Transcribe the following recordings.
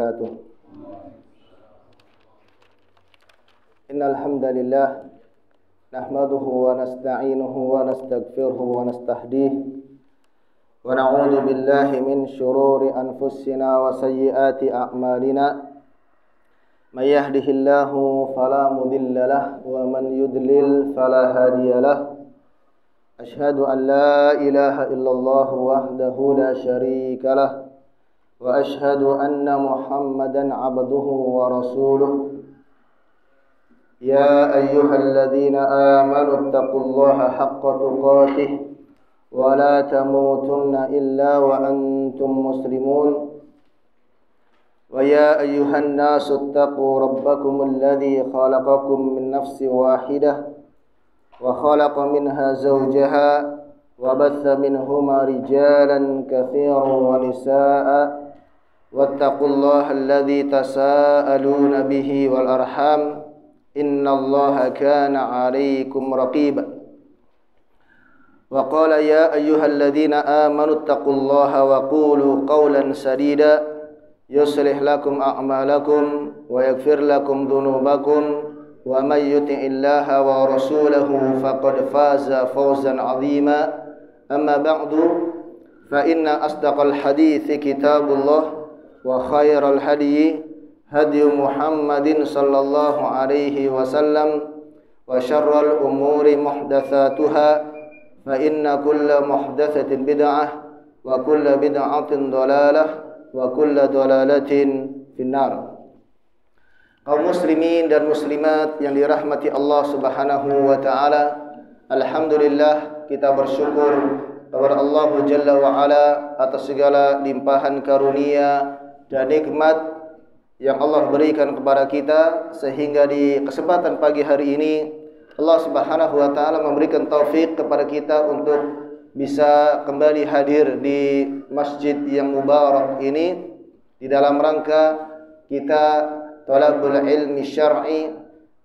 wabarakatuh. Innal hamdalillah nahmaduhu wa nasta'inuhu wa nastaghfiruhu wa nastahdihi wa na'udzu billahi min shururi anfusina wa sayyiati a'malina. May yahdihillahu fala mudilla lahu wa man yudlil fala hadiya lahu. Ashhadu an la ilaha illallah wahdahu la syarika lahu wa ashhadu anna Muhammadan abduhu wa rasuluh. Ya ayyuhalladzina amanu taqullaha haqqa tuqatih wa la tamutunna illa wa antum muslimun. Wa ya ayyuhan nasu taqu rabbakumul ladzi khalaqakum min nafsin wahidah wa khalaqa minha zawjaha wa batha minhuma rijalan katsiran wa nisaa'a. Wattaqullaha alladzi tasaaluna bihi wal arham innallaha kana 'alaikum raqiba. Wa qala ya ayyuhalladzina amanu taqullaha wa qulu qawlan sadida yuslih lakum a'malakum wa yaghfir lakum dhunubakum wa may yuti'illaha wa rasulahu faqad faza fawzan 'azima. Amma ba'du fa inna asdaqal hadithi kitabullah wa khairal hadyi hadyu Muhammadin sallallahu alaihi wasallam wa syarral umuri muhdatsatuha fa inna kulla muhdatsatin bid'ah wa kulla bid'atin dhalalah wa kulla dhalalatin finnar. Kaum muslimin dan muslimat yang dirahmati Allah Subhanahu wa taala, alhamdulillah kita bersyukur kepada Allah Jalla wa Ala atas segala limpahan karunia dan nikmat yang Allah berikan kepada kita, sehingga di kesempatan pagi hari ini Allah Subhanahu wa taala memberikan taufik kepada kita untuk bisa kembali hadir di masjid yang mubarak ini di dalam rangka kita thalabul ilmi syar'i,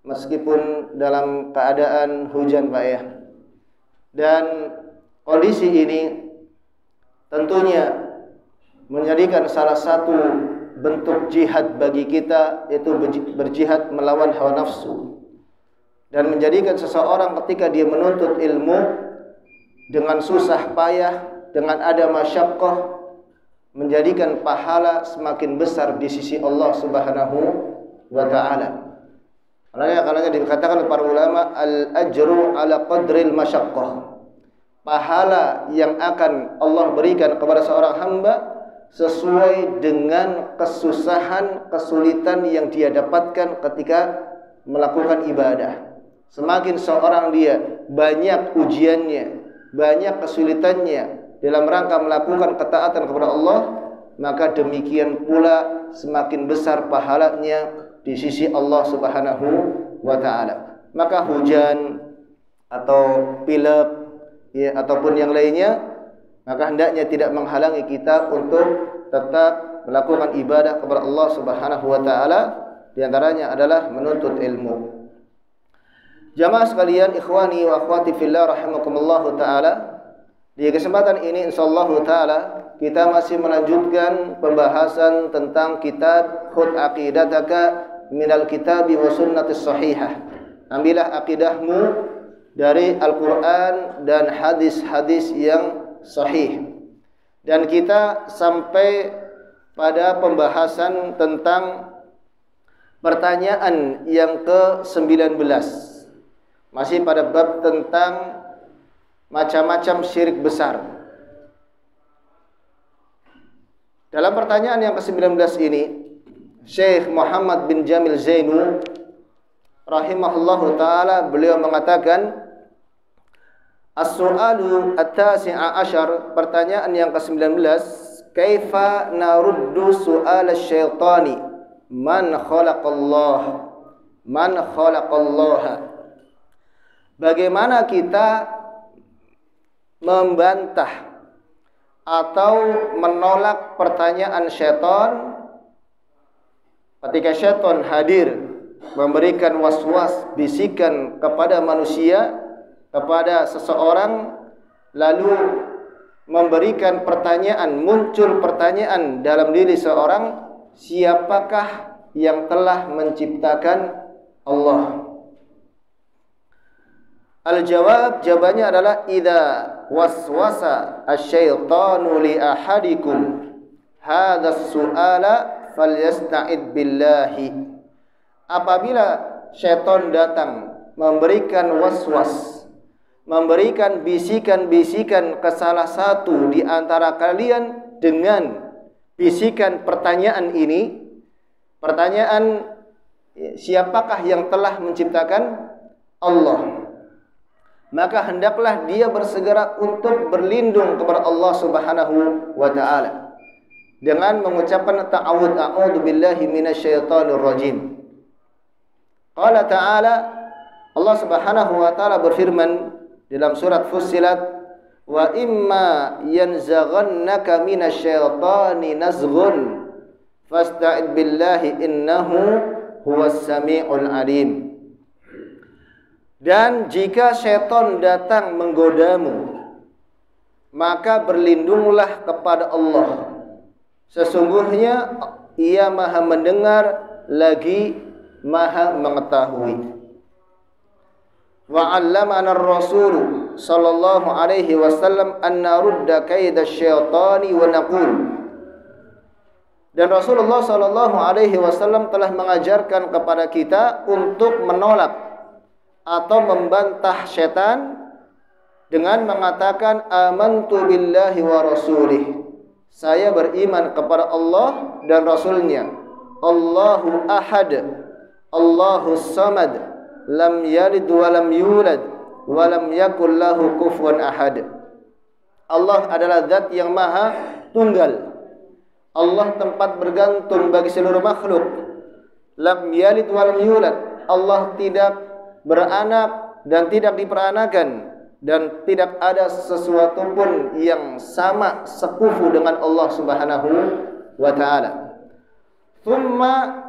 meskipun dalam keadaan hujan Pak ya. Dan kondisi ini tentunya menjadikan salah satu bentuk jihad bagi kita, yaitu berjihad melawan hawa nafsu, dan menjadikan seseorang ketika dia menuntut ilmu dengan susah payah, dengan ada masyaqqah, menjadikan pahala semakin besar di sisi Allah Subhanahu wa taala. Karena dikatakan para ulama, al-ajru ala qadril masyaqqah. Pahala yang akan Allah berikan kepada seorang hamba sesuai dengan kesusahan, kesulitan yang dia dapatkan ketika melakukan ibadah. Semakin seorang dia banyak ujiannya, banyak kesulitannya dalam rangka melakukan ketaatan kepada Allah, maka demikian pula semakin besar pahalanya di sisi Allah Subhanahu wa taala. Maka hujan atau pilek ya, ataupun yang lainnya, maka hendaknya tidak menghalangi kita untuk tetap melakukan ibadah kepada Allah Subhanahu wa taala, di antaranya adalah menuntut ilmu. Jamaah sekalian, ikhwani wa akhwati fillah rahimakumullah taala, di kesempatan ini insyaallah taala kita masih melanjutkan pembahasan tentang kitab Khudh aqidataka minal kitabi wa sunnatis sahihah. Ambillah akidahmu dari Al-Qur'an dan hadis-hadis yang sahih. Dan kita sampai pada pembahasan tentang pertanyaan yang ke-19, masih pada bab tentang macam-macam syirik besar. Dalam pertanyaan yang ke-19 ini, Syekh Muhammad bin Jamil Zainu rahimahullahu taala, beliau mengatakan, as-su'alu at-tasi'a asyar, pertanyaan yang ke-19, kaifa naruddu su'al asy-syaitani man khalaqallah, man khalaqallaha. Bagaimana kita membantah atau menolak pertanyaan syaitan ketika syaitan hadir memberikan waswas, bisikan kepada manusia, kepada seseorang, lalu memberikan pertanyaan, muncul pertanyaan dalam diri seorang, siapakah yang telah menciptakan Allah? Al-jawab, jawabannya adalah idza waswasa asyaitanu li ahadikum hadzal su'ala falyasta'id billahi. Apabila syaitan datang memberikan waswas, memberikan bisikan-bisikan ke salah satu di antara kalian dengan bisikan pertanyaan ini, pertanyaan siapakah yang telah menciptakan Allah, maka hendaklah dia bersegera untuk berlindung kepada Allah Subhanahu wa taala dengan mengucapkan ta'awudz, a'udzu billahi minasyaitonir rajim. Qala ta'ala, Allah Subhanahu wa taala berfirman dalam surat Fussilat, wa imma yanzaghannaka minasyaitani nazghun fasta'id billahi innahu huwas samiul alim. Dan jika syaitan datang menggodamu, maka berlindunglah kepada Allah. Sesungguhnya Ia Maha mendengar lagi Maha mengetahui. Wa 'allamana ar-rasul sallallahu alaihi wasallam an narudda kaida syaitani wa naqul. Dan Rasulullah sallallahu alaihi wasallam telah mengajarkan kepada kita untuk menolak atau membantah syaitan dengan mengatakan amantu billahi wa rasulih. Saya beriman kepada Allah dan Rasulnya. Allahu ahad, Allahu samad, lam yalid wa lam yulad wa lam yakul lahu kufuwan ahad. Allah adalah zat yang maha tunggal. Allah tempat bergantung bagi seluruh makhluk. Lam yalid wa lam yulad. Allah tidak beranak dan tidak diperanakan, dan tidak ada sesuatu pun yang sama sekufu dengan Allah Subhanahu wa taala. Thumma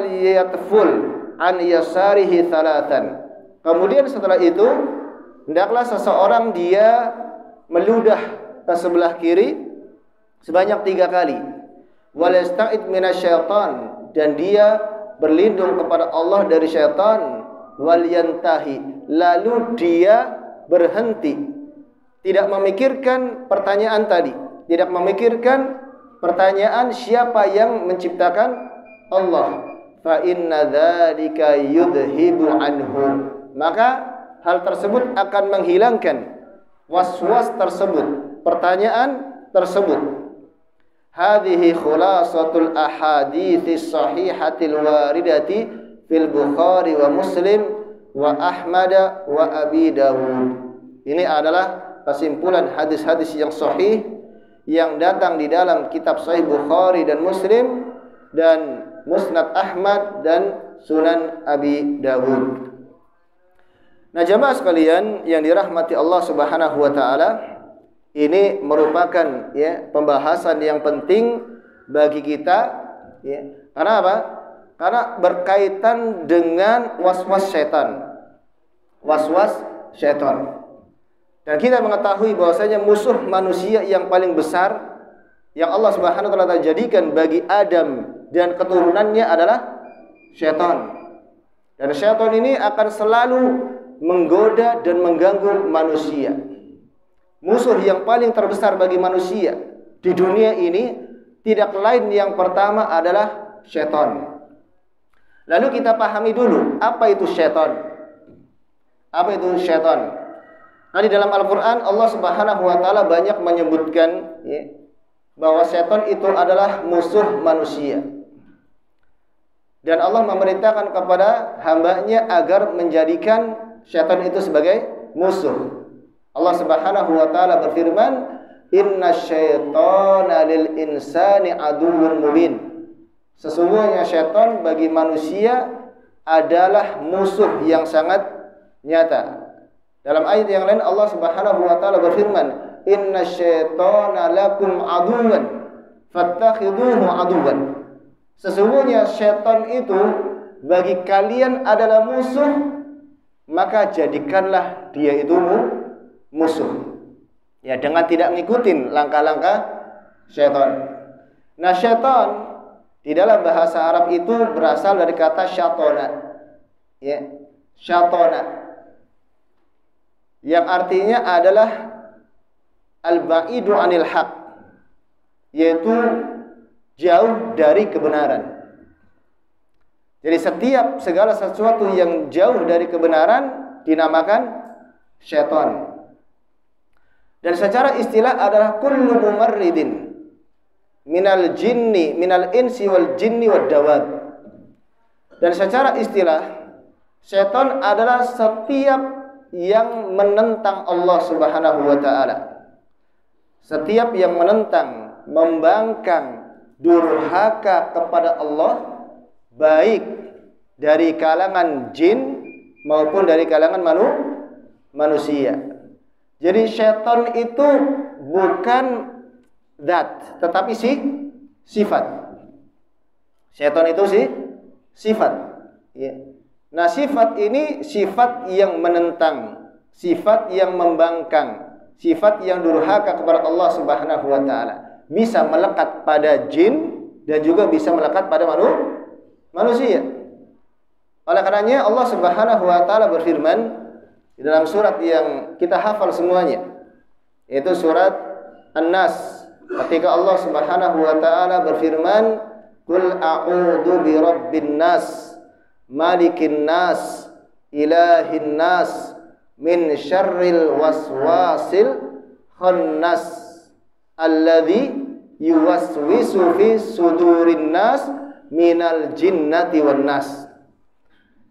liyatful an yasarihi thalathan. Kemudian setelah itu hendaklah seseorang dia meludah ke sebelah kiri sebanyak 3 kali. Wal yasta'id minasyaitan, dan dia berlindung kepada Allah dari syaitan. Wal yantahi, lalu dia berhenti, tidak memikirkan pertanyaan tadi, tidak memikirkan pertanyaan siapa yang menciptakan Allah. Fa inna dzalika yudhibu anhu, maka hal tersebut akan menghilangkan waswas tersebut, pertanyaan tersebut. Hadhihi khulasatul ahaditsis sahihatil waridati fil Bukhari wa Muslim wa Ahmad wa Abi Dawud. Ini adalah kesimpulan hadis-hadis yang sahih yang datang di dalam kitab Sahih Bukhari dan Muslim dan Musnad Ahmad dan Sunan Abi Dawud. Nah, jamaah sekalian yang dirahmati Allah Subhanahu wa taala, ini merupakan pembahasan yang penting bagi kita Karena apa? Karena berkaitan dengan waswas syaitan. Waswas syaitan. Dan kita mengetahui bahwasanya musuh manusia yang paling besar yang Allah Subhanahu wa taala jadikan bagi Adam dan keturunannya adalah syaitan. Dan syaitan ini akan selalu menggoda dan mengganggu manusia. Musuh yang paling terbesar bagi manusia di dunia ini tidak lain yang pertama adalah syaitan. Lalu kita pahami dulu apa itu syaitan. Apa itu syaitan? Nah, di dalam Al-Quran Allah Subhanahu wa taala banyak menyebutkan bahwa syaitan itu adalah musuh manusia. Dan Allah memerintahkan kepada hambanya agar menjadikan syaitan itu sebagai musuh. Allah Subhanahu wa taala berfirman, "Inna syaitana lil insani aduwwun mubin." Sesungguhnya syaitan bagi manusia adalah musuh yang sangat nyata. Dalam ayat yang lain Allah Subhanahu wa taala berfirman, "Inna syaitana lakum aduwwan fattakhiduhu aduwwan." Sesungguhnya syaitan itu bagi kalian adalah musuh, maka jadikanlah dia itu musuh. Ya, dengan tidak ngikutin langkah-langkah syaitan. Nah, syaitan Di dalam bahasa Arab itu berasal dari kata syatona. Ya, syatona. Yang artinya adalah al-ba'idu 'anil haq, yaitu jauh dari kebenaran. Jadi setiap segala sesuatu yang jauh dari kebenaran dinamakan syaitan. Dan secara istilah adalah kullu mumarridin minal insi wal jinni wad dawab. Dan secara istilah syaitan adalah setiap yang menentang Allah Subhanahu wa taala. Setiap yang menentang, membangkang, durhaka kepada Allah, baik dari kalangan jin maupun dari kalangan manusia. Jadi syaitan itu bukan zat, tetapi sifat. Syaitan itu sifat. Ya. Nah, sifat ini sifat yang menentang, sifat yang membangkang, sifat yang durhaka kepada Allah Subhanahu wa taala. Bisa melekat pada jin dan juga bisa melekat pada manusia. Oleh karenanya Allah Subhanahu wa taala berfirman di dalam surat yang kita hafal semuanya, yaitu surat An-Nas, ketika Allah Subhanahu wa taala berfirman, "Qul a'udzu birabbin nas, malikin nas, ilahin nas, min syarril waswasil khannas, alladzi yuwaswisu fi sudurin nas minal jinnati wan nas."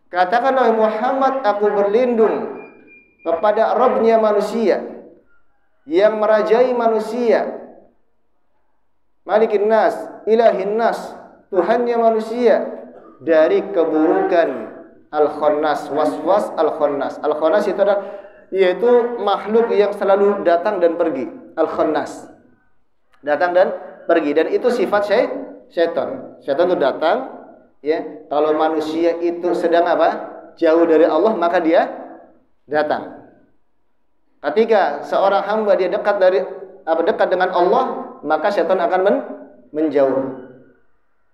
Katakanlah Muhammad, aku berlindung kepada Rabb-nya manusia, yang merajai manusia, Malikin nas, ilahin nas, Tuhannya manusia, dari keburukan al-khannas, waswas al-khannas. Al-khannas itu adalah yaitu makhluk yang selalu datang dan pergi. Al-khannas, datang dan pergi, dan itu sifat syaitan. Syaitan itu datang, ya. Kalau manusia itu sedang jauh dari Allah, maka dia datang. Ketika seorang hamba dia dekat dengan Allah, maka syaitan akan menjauh.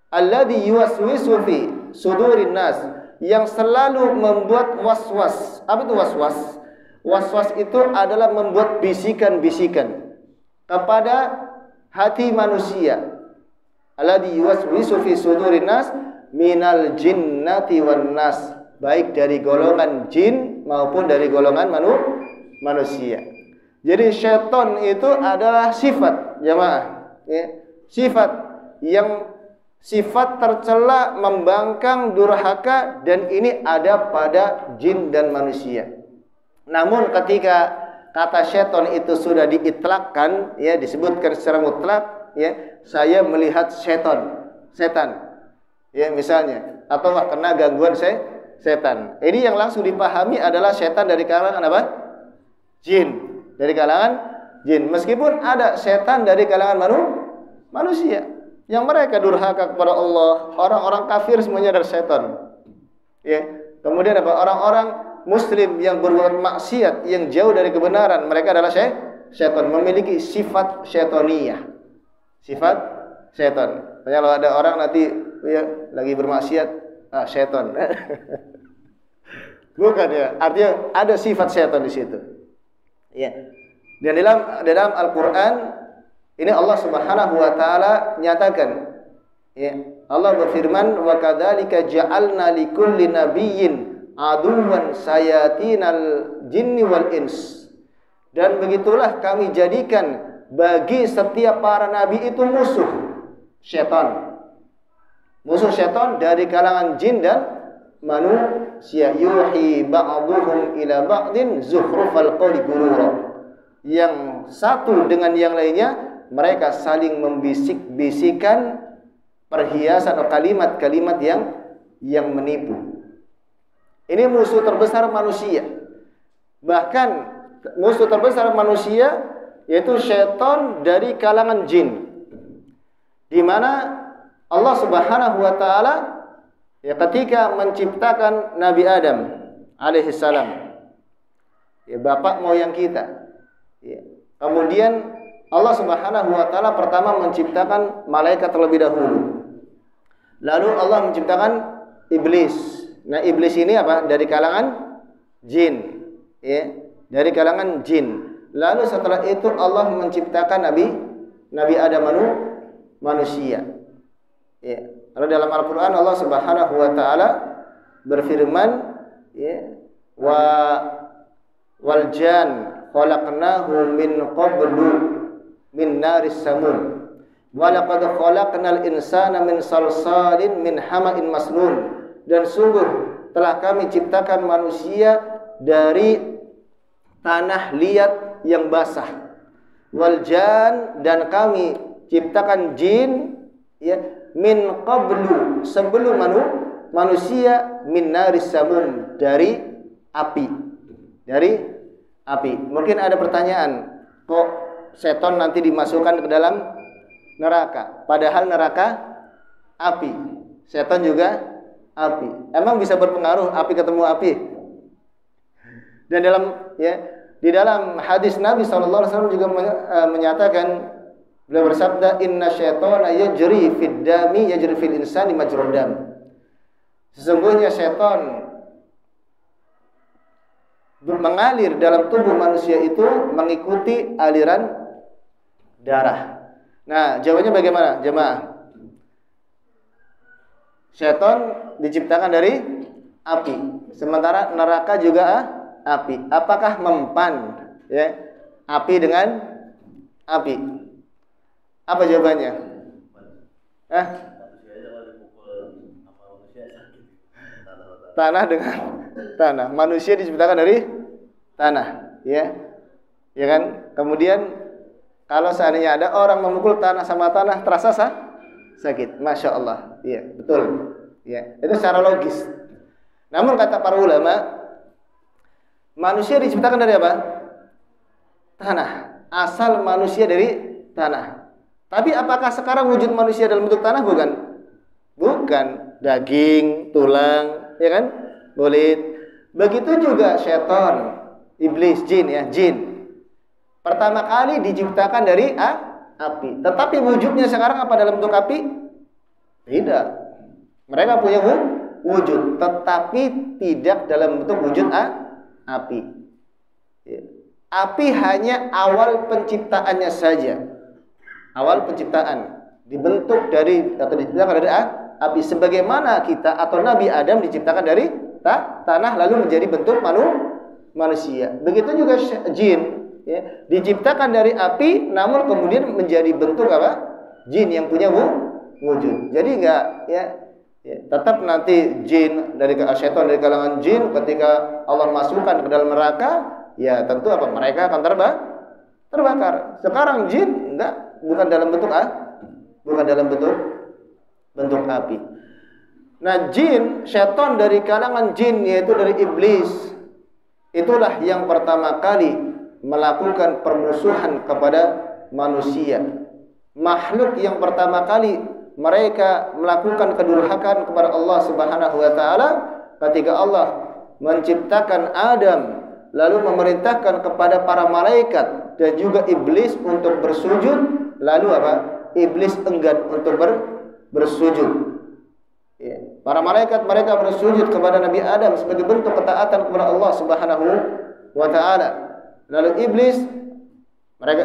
Alladzi yuwaswisu fi sudurin nas, yang selalu membuat waswas. Apa itu waswas? Waswas itu adalah membuat bisikan-bisikan kepada hati manusia. Alladzi yuwaswisu fi sudurin nas minal jinnati wan nas, baik dari golongan jin maupun dari golongan manusia. Jadi syaitan itu adalah sifat, jemaah, ya. Sifat tercela, membangkang, durhaka, dan ini ada pada jin dan manusia. Namun ketika kata syaitan itu sudah diitlakkan, ya, disebutkan secara mutlak, ya, saya melihat setan, ya, misalnya, atau kena gangguan setan. Ini yang langsung dipahami adalah setan dari kalangan apa? Jin, dari kalangan jin. Meskipun ada setan dari kalangan manusia, yang mereka durhaka kepada Allah, orang-orang kafir semuanya adalah setan. Ya. Kemudian apa? Orang-orang muslim yang berbuat maksiat, yang jauh dari kebenaran, mereka adalah setan, memiliki sifat syaitaniyah. Sifat setan. Kalau ada orang nanti ya lagi bermaksiat, setan. Bukan, ya. Artinya ada sifat setan di situ. Ya. Dan dalam Al-Qur'an ini Allah Subhanahu wa taala nyatakan, ya, Allah berfirman, "Wa kadzalika ja'alna likulli nabiyyin aduwwan sayatinal jinni wal ins." Dan begitulah kami jadikan bagi setiap para nabi itu musuh syaitan. Musuh syaitan dari kalangan jin dan manusia. Yuhi ba'duhum ila ba'din zukhrufal qawli ghurura. Yang satu dengan yang lainnya mereka saling membisik-bisikan perhiasan atau kalimat-kalimat yang menipu. Ini musuh terbesar manusia. Bahkan musuh terbesar manusia yaitu syaitan dari kalangan jin. Di mana Allah Subhanahu wa taala ya ketika menciptakan Nabi Adam alaihissalam, ya, bapak moyang kita, ya. Kemudian Allah Subhanahu wa taala pertama menciptakan malaikat terlebih dahulu. Lalu Allah menciptakan iblis. Nah, iblis ini apa? Dari kalangan jin, ya, dari kalangan jin. Lalu setelah itu Allah menciptakan Nabi Adam manusia. Ya. Lalu dalam Al-Qur'an Allah Subhanahu wa taala berfirman, ya, wal jan khalaqnahu min qablu min naris samum. Wa laqad khalaqnal insana min salsalin min hama'in masnun. Dan sungguh telah kami ciptakan manusia dari tanah liat yang basah. Wal jan, dan kami ciptakan jin, ya, min qablu, sebelum manusia, min naris samum, dari api. Dari api. Mungkin ada pertanyaan, kok setan nanti dimasukkan ke dalam neraka, padahal neraka api, setan juga api. Emang bisa berpengaruh api ketemu api? Dan di dalam hadis Nabi SAW juga menyatakan, beliau bersabda, inna syaitana yajri fid dami yajri fil insani majrad dam. Sesungguhnya setan mengalir dalam tubuh manusia itu mengikuti aliran darah. Nah, jawabannya bagaimana, jemaah? Syaitan diciptakan dari api, sementara neraka juga api. Apakah mempan, ya, api dengan api? Apa jawabannya? Tanah dengan tanah. Manusia diciptakan dari tanah, ya, ya kan? Kemudian kalau seandainya ada orang memukul tanah sama tanah, terasa sakit. Masya Allah. Iya, betul. Ya, itu secara logis. Namun kata para ulama, manusia diciptakan dari apa? Tanah. Asal manusia dari tanah. Tapi apakah sekarang wujud manusia dalam bentuk tanah? Bukan. Bukan. Daging, tulang, ya kan? Kulit. Begitu juga syaitan, iblis, jin, ya, jin. Pertama kali diciptakan dari api. Tetapi wujudnya sekarang apa dalam bentuk api? Tidak. Mereka punya wujud, tetapi tidak dalam bentuk wujud api. Api hanya awal penciptaannya saja. Awal penciptaan dibentuk dari atau diciptakan dari api. Sebagaimana kita atau Nabi Adam diciptakan dari tanah lalu menjadi bentuk manusia. Begitu juga jin. Ya, diciptakan dari api, namun kemudian menjadi bentuk apa? Jin yang punya wujud. Jadi enggak, ya, tetap nanti jin dari syaitan dari kalangan jin ketika Allah masukkan ke dalam neraka, ya tentu apa? Mereka akan terbakar. Sekarang jin enggak, bukan dalam bentuk bentuk api. Nah, jin, syaitan dari kalangan jin, yaitu dari iblis, itulah yang pertama kali melakukan permusuhan kepada manusia. Makhluk yang pertama kali mereka melakukan kedurhakaan kepada Allah Subhanahu wa taala ketika Allah menciptakan Adam lalu memerintahkan kepada para malaikat dan juga iblis untuk bersujud, lalu apa? Iblis enggan untuk bersujud. Ya. Para malaikat mereka bersujud kepada Nabi Adam sebagai bentuk ketaatan kepada Allah Subhanahu wa taala. Lalu iblis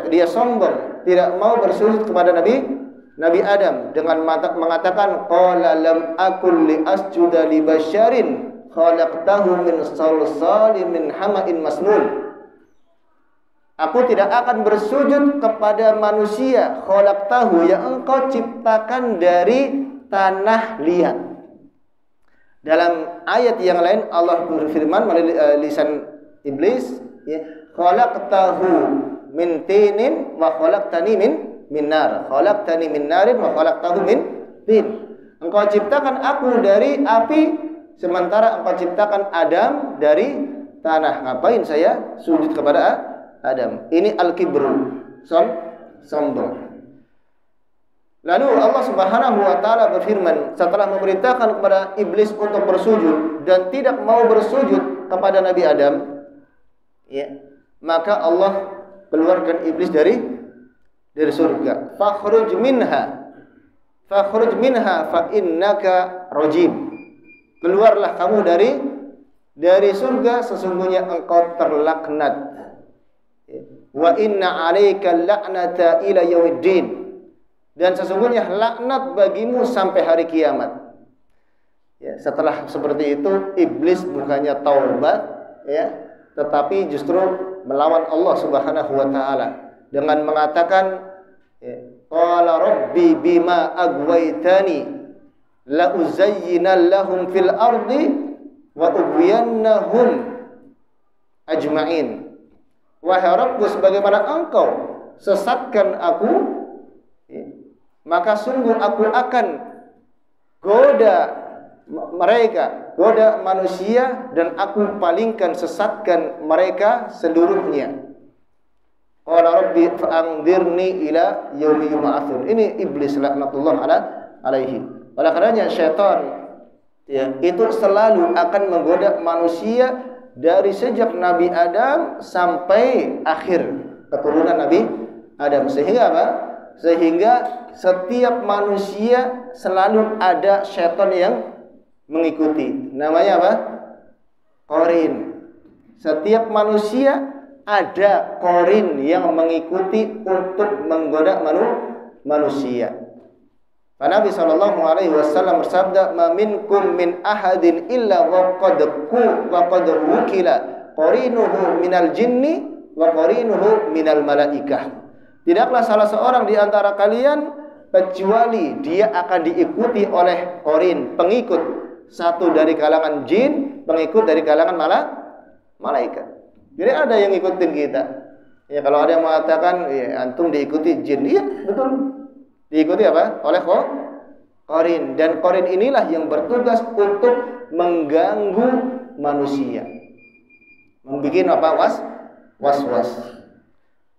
dia sombong, tidak mau bersujud kepada Nabi Adam dengan mengatakan qala lam akul li asjuda li basyarin khalaqtahu min salsalin min hama'in masnun. Aku tidak akan bersujud kepada manusia khalaqtahu yang engkau ciptakan dari tanah liat. Dalam ayat yang lain Allah berfirman melalui lisan iblis, ya, khalaqtahu min tinin wa khalaqtani min nar. Khalaqtani min narin wa khalaqtahu min tin. Engkau ciptakan aku dari api, sementara engkau ciptakan Adam dari tanah. Ngapain saya sujud kepada Adam? Ini al-kibru, sombong. Lalu Allah Subhanahu wa taala berfirman setelah memerintahkan kepada iblis untuk bersujud dan tidak mau bersujud kepada Nabi Adam, ya, maka Allah keluarkan iblis dari surga. Fakhruj minha fakhruj minha fa innaka rajim. Keluarlah kamu dari surga, sesungguhnya engkau terlaknat. Wa inna 'alaika la'nata ila yaumiddin. Dan sesungguhnya laknat bagimu sampai hari kiamat. Ya, setelah seperti itu iblis bukannya taubat, ya, tetapi justru melawan Allah Subhanahu wa taala dengan mengatakan, qala rabbi bima aghwaytani la uzayyinal lahum fil ardi wa ughwiyannahum ajma'in. Wahai Rabbku, sebagaimana engkau sesatkan aku, maka sungguh aku akan goda mereka, goda manusia, dan aku palingkan, sesatkan mereka seluruhnya. Qala rabbi fa'anzirni ila yaumi yub'atsun. Ini iblis laknatullah alaihi. Oleh karenanya syaitan, ya, itu selalu akan menggoda manusia dari sejak Nabi Adam sampai akhir keturunan Nabi Adam. Sehingga apa? Sehingga setiap manusia selalu ada syaitan yang mengikuti. Namanya apa? Qarin. Setiap manusia ada qarin yang mengikuti untuk menggoda manusia. Nabi sallallahu alaihi wasallam bersabda, "Ma minkum min ahadin illa wa qad wukila qarinuhu minal jinni wa qarinuhu minal malaikah." Tidaklah salah seorang di antara kalian kecuali dia akan diikuti oleh qarin, pengikut, satu dari kalangan jin, pengikut dari kalangan malaikat. Jadi ada yang ngikutin kita. Ya, kalau ada yang mengatakan, ya, antum diikuti jin, iya betul. Diikuti apa? Oleh qarin. Dan qarin inilah yang bertugas untuk mengganggu manusia, membuat apa? Was-was.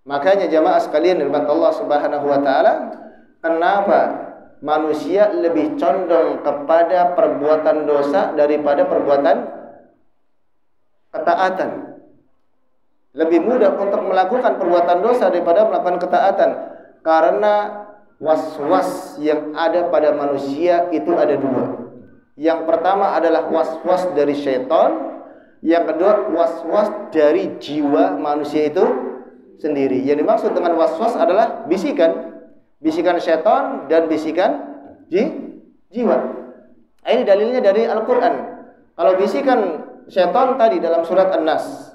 Makanya jamaah sekalian dirahmati Allah Subhanahu wa taala, kenapa manusia lebih condong kepada perbuatan dosa daripada perbuatan ketaatan? Lebih mudah untuk melakukan perbuatan dosa daripada melakukan ketaatan, karena was-was yang ada pada manusia itu ada dua. Yang pertama adalah was-was dari syaitan, yang kedua was-was dari jiwa manusia itu sendiri. Yang dimaksud dengan was-was adalah bisikan syaitan dan bisikan jiwa. Ini dalilnya dari Al-Quran. Kalau bisikan syaitan tadi dalam surat An-Nas,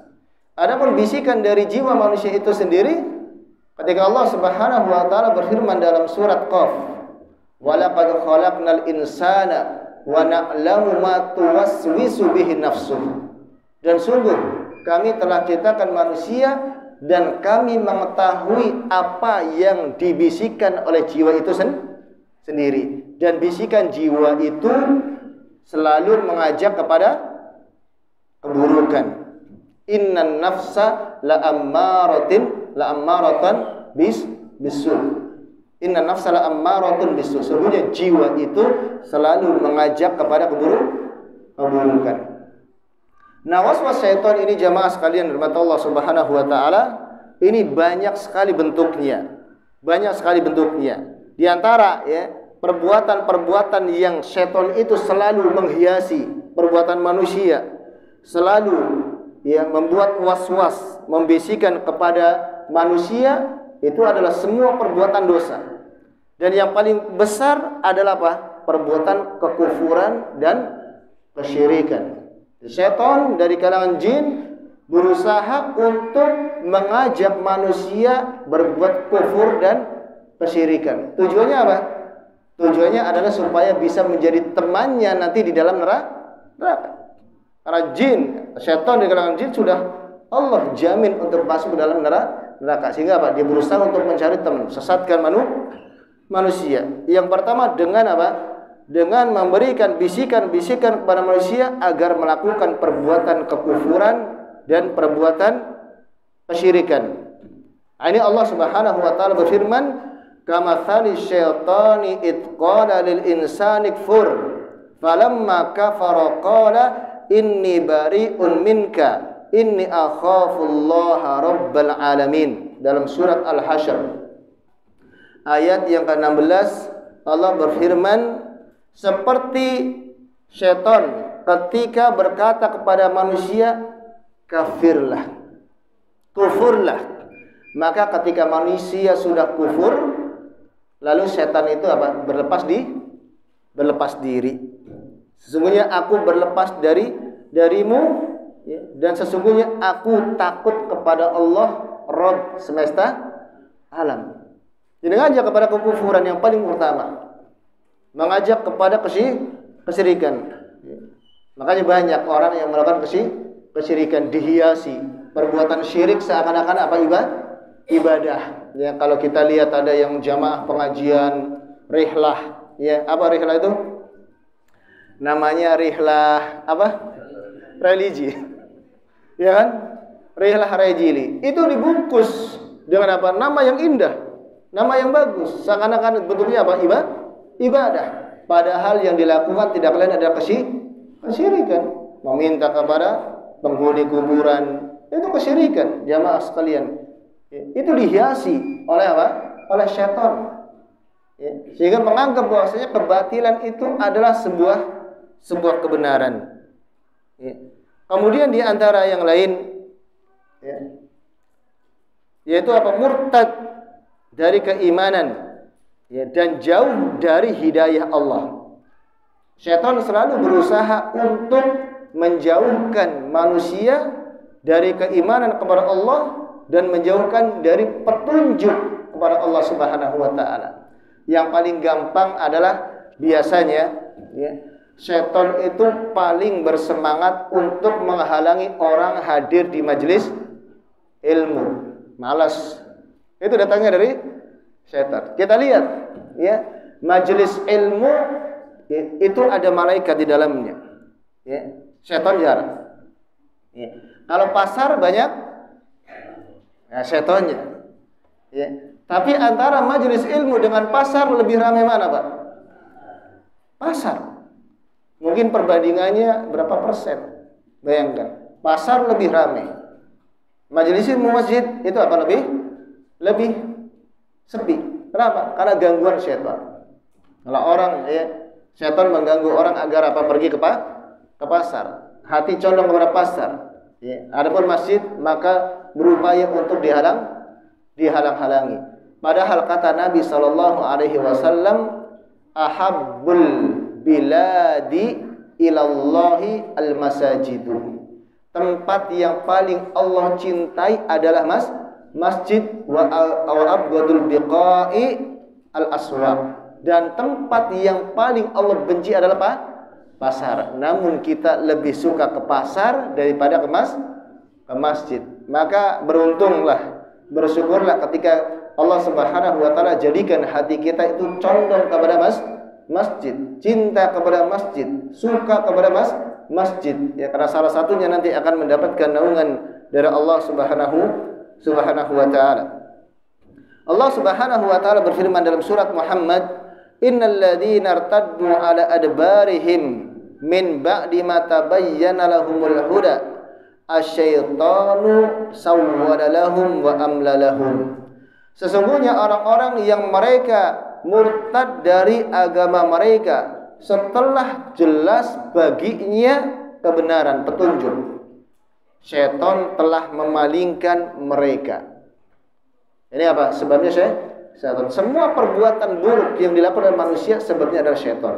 adapun bisikan dari jiwa manusia itu sendiri, ketika Allah Subhanahu wa taala berfirman dalam surat Qaf, "Wa laqad khalaqnal insana wa na'lamu ma tuwaswisu bihi nafsuh." Dan sungguh kami telah ciptakan manusia dan kami mengetahui apa yang dibisikkan oleh jiwa itu sendiri. Dan bisikan jiwa itu selalu mengajak kepada keburukan. Innan nafsa la'ammaratan bisu. Inna nafsa la'ammaratun bisu. Sesungguhnya jiwa itu selalu mengajak kepada keburukan. Nah, waswas syaitan ini jamaah sekalian dirahmati Allah Subhanahu wa taala, ini banyak sekali bentuknya. Banyak sekali bentuknya. Di antara, ya, perbuatan-perbuatan yang syaitan itu selalu menghiasi perbuatan manusia, selalu, ya, membuat was-was, membisikkan kepada manusia, itu adalah semua perbuatan dosa. Dan yang paling besar adalah apa? Perbuatan kekufuran dan kesyirikan. Syaitan dari kalangan jin berusaha untuk mengajak manusia berbuat kufur dan kesyirikan. Tujuannya apa? Tujuannya adalah supaya bisa menjadi temannya nanti di dalam neraka. Karena jin, syaitan dari kalangan jin sudah Allah jamin untuk masuk ke dalam neraka. Sehingga apa? Dia berusaha untuk mencari teman, sesatkan manusia. Yang pertama dengan apa? Dengan memberikan bisikan-bisikan kepada manusia agar melakukan perbuatan kekufuran dan perbuatan kesyirikan. Ini Allah Subhanahu wa taala berfirman, "Kamatsali syaitani id qala lil insani kfur, falamma kafara qala inni bari'un minka inni akhafullaha rabbal alamin." Dalam surat Al-Hasyr ayat yang ke-16, Allah berfirman, seperti syaitan ketika berkata kepada manusia, kafirlah, kufurlah. Maka ketika manusia sudah kufur, lalu syaitan itu apa? Berlepas diri. Sesungguhnya aku berlepas darimu, ya, dan sesungguhnya aku takut kepada Allah, Rabb semesta alam. Jadi ngajak kepada kekufuran yang paling utama, mengajak kepada kesyirikan. Makanya banyak orang yang melakukan kesyirikan, dihiasi perbuatan syirik seakan-akan apa? Ibadah. Ya, kalau kita lihat ada yang jamaah pengajian rihlah, ya, apa rihlah itu? Namanya rihlah apa? Religi. Ya kan? Rihlah religi. Itu dibungkus dengan apa? Nama yang indah, nama yang bagus. Seakan-akan bentuknya apa? Ibadah. Padahal yang dilakukan tidak lain adalah kesyirikan. Meminta kepada penghuni kuburan, itu kesyirikan, jamaah sekalian. Itu dihiasi oleh apa? Oleh syaitan. Sehingga menganggap bahwasanya kebatilan itu adalah sebuah kebenaran. Kemudian di antara yang lain, yaitu apa? Murtad dari keimanan, dan jauh dari hidayah Allah. Syaitan selalu berusaha untuk menjauhkan manusia dari keimanan kepada Allah dan menjauhkan dari petunjuk kepada Allah Subhanahu wa taala. Yang paling gampang adalah biasanya, ya, syaitan itu paling bersemangat untuk menghalangi orang hadir di majelis ilmu. Malas. Itu datangnya dari syaitan. Kita lihat, ya, majelis ilmu, ya, itu ada malaikat di dalamnya. Ya, syaitan jarang. Ya. Kalau pasar banyak, ya, syaitannya. Ya. Tapi antara majelis ilmu dengan pasar lebih ramai mana, Pak? Pasar. Mungkin perbandingannya berapa persen? Bayangkan, pasar lebih ramai. Majelis ilmu masjid itu apa lebih sepi. Kenapa? Karena gangguan syaitan. Kalau orang, ya, syaitan mengganggu orang agar apa? Pergi ke pasar. Hati condong kepada pasar. Ya. Adapun masjid maka berupaya untuk dihalang-halangi. Padahal kata Nabi sallallahu alaihi wasallam, ahabbul biladi ilallahi al-masajidu. Tempat yang paling Allah cintai adalah masjid, wa abghadul biqa'i al-aswaq. Dan tempat yang paling Allah benci adalah apa? Pasar. Namun kita lebih suka ke pasar daripada ke masjid. Maka beruntunglah, bersyukurlah ketika Allah Subhanahu wa taala jadikan hati kita itu condong kepada masjid, cinta kepada masjid, suka kepada masjid. Ya, karena salah satunya nanti akan mendapatkan naungan dari Allah Subhanahu wa taala. Allah Subhanahu wa taala berfirman dalam surat Muhammad, innal ladzina irtaddu ala adbarihim min ba'di ma tabayyana lahumul huda asyaitanu sawwala lahum wa amla lahum. Sesungguhnya orang-orang yang mereka murtad dari agama mereka setelah jelas baginya kebenaran, petunjuk, syaitan telah memalingkan mereka. Ini apa? Sebabnya syaitan. Semua perbuatan buruk yang dilakukan oleh manusia sebabnya adalah syaitan.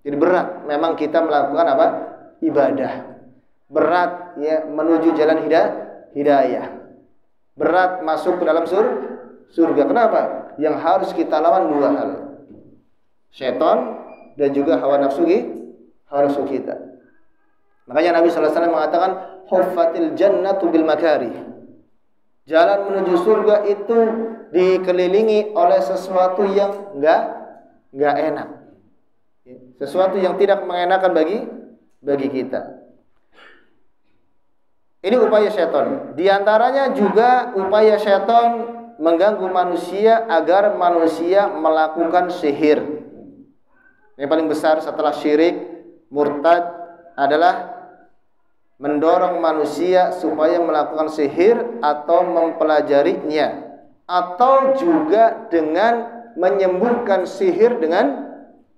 Jadi berat memang kita melakukan apa? Ibadah. Berat, ya, menuju jalan hidayah. Berat masuk ke dalam surga. Kenapa? Yang harus kita lawan dua hal. Syaitan dan juga hawa nafsu kita. Makanya Nabi sallallahu alaihi wasallam mengatakan huffatil jannatu bil makarih. Jalan menuju surga itu dikelilingi oleh sesuatu yang enggak enak. Sesuatu yang tidak mengenakan bagi kita. Ini upaya syaitan. Di antaranya juga upaya syaitan mengganggu manusia agar manusia melakukan sihir. Yang paling besar setelah syirik, murtad adalah mendorong manusia supaya melakukan sihir atau mempelajarinya, atau juga dengan menyembuhkan sihir dengan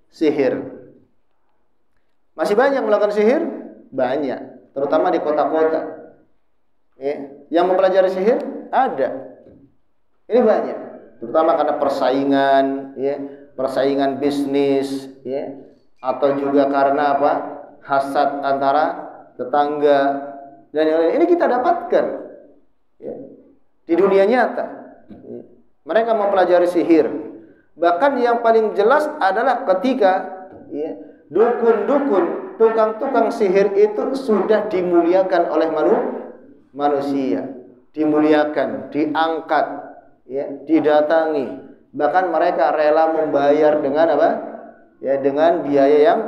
sihir. Masih banyak melakukan sihir? Banyak, terutama di kota-kota. Ya. Yang mempelajari sihir ada. Ini banyak, terutama karena persaingan, ya, persaingan bisnis, ya, atau juga karena apa? Hasad antara tetangga dan yang lain. Ini kita dapatkan, ya, di dunia nyata. Mereka mempelajari sihir. Bahkan yang paling jelas adalah ketika, ya, dukun-dukun, tukang-tukang sihir itu sudah dimuliakan oleh manusia, dimuliakan, diangkat, ya, didatangi. Bahkan mereka rela membayar dengan apa? Ya, dengan biaya yang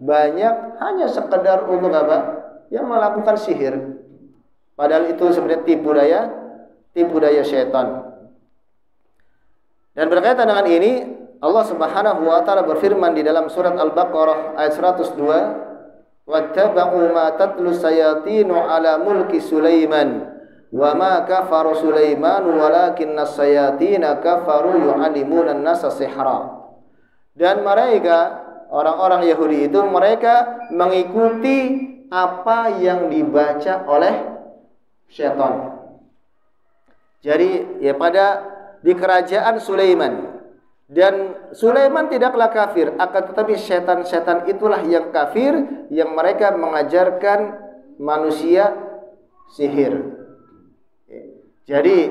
banyak hanya sekedar untuk apa? Ya, melakukan sihir. Padahal itu sebenarnya tipu daya syaitan. Dan berkaitan dengan ini, Allah Subhanahu wa taala berfirman di dalam surat Al-Baqarah ayat 102, "Wattaba'u ma tatlu sayatinu 'ala mulki Sulaiman, wa ma kafara Sulaiman walakinna sayatina kafaru yu'allimuna an-nasa sihra." Dan mereka, orang-orang Yahudi itu, mereka mengikuti apa yang dibaca oleh syaitan. Jadi ya di kerajaan Sulaiman, dan Sulaiman tidaklah kafir, akan tetapi setan-setan itulah yang kafir, yang mereka mengajarkan manusia sihir. Jadi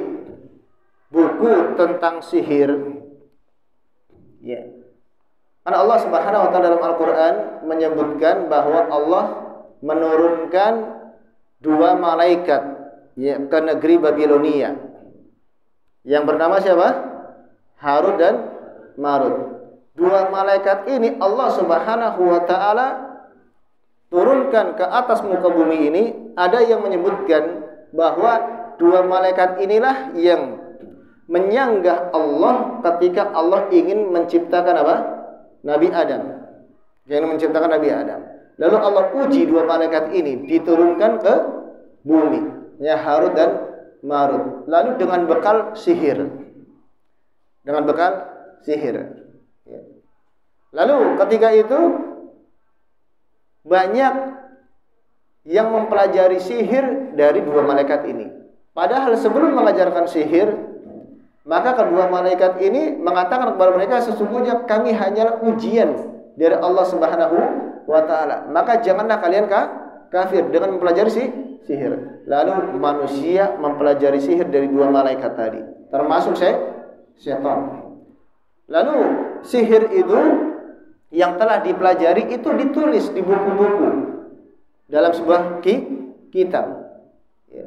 buku tentang sihir, ya, karena Allah Subhanahu wa taala dalam Al-Qur'an menyebutkan bahwa Allah menurunkan 2 malaikat, ya, ke negeri Babilonia. Yang bernama siapa? Harut dan Marut. 2 malaikat ini Allah Subhanahu wa taala turunkan ke atas muka bumi ini. Ada yang menyebutkan bahwa 2 malaikat inilah yang menyanggah Allah ketika Allah ingin menciptakan apa? Nabi Adam. Yang menciptakan Nabi Adam. Lalu Allah uji 2 malaikat ini, diturunkan ke bumi, ya, Harut dan Marut. Lalu dengan bekal sihir. Dengan bekal sihir. Ya. Lalu ketika itu banyak yang mempelajari sihir dari 2 malaikat ini. Padahal sebelum mengajarkan sihir, maka kedua malaikat ini mengatakan kepada mereka, sesungguhnya kami hanyalah ujian dari Allah Subhanahu wa taala. Maka janganlah kalian kafir dengan mempelajari sihir. Lalu manusia mempelajari sihir dari 2 malaikat tadi, termasuk setan. Lalu sihir itu yang telah dipelajari itu ditulis di buku-buku dalam sebuah kitab. Ya.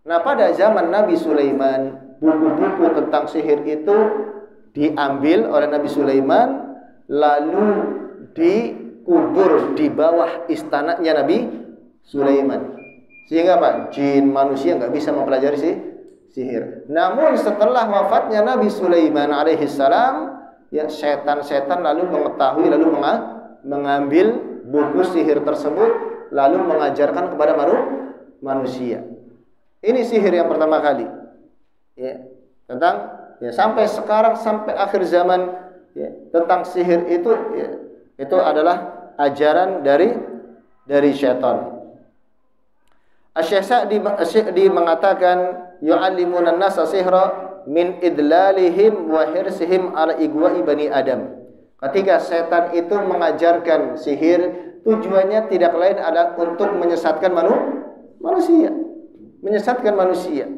Nah, pada zaman Nabi Sulaiman, buku-buku tentang sihir itu diambil oleh Nabi Sulaiman, lalu dikubur di bawah istananya Nabi Sulaiman. Sehingga Pak, jin manusia nggak bisa mempelajari sihir. Namun setelah wafatnya Nabi Sulaiman alaihissalam, ya, setan-setan lalu mengetahui, lalu mengambil buku sihir tersebut, lalu mengajarkan kepada manusia. Ini sihir yang pertama kali, ya, tentang, ya, sampai sekarang, sampai akhir zaman, ya, tentang sihir itu, ya, itu adalah ajaran dari syaitan. Asy-Sa'di mengatakan yu'allimuna an-nasa sihra min idlalihim wa hirsihim ala igwa'i bani Adam. Ketika setan itu mengajarkan sihir, tujuannya tidak lain adalah untuk menyesatkan manusia, menyesatkan manusia,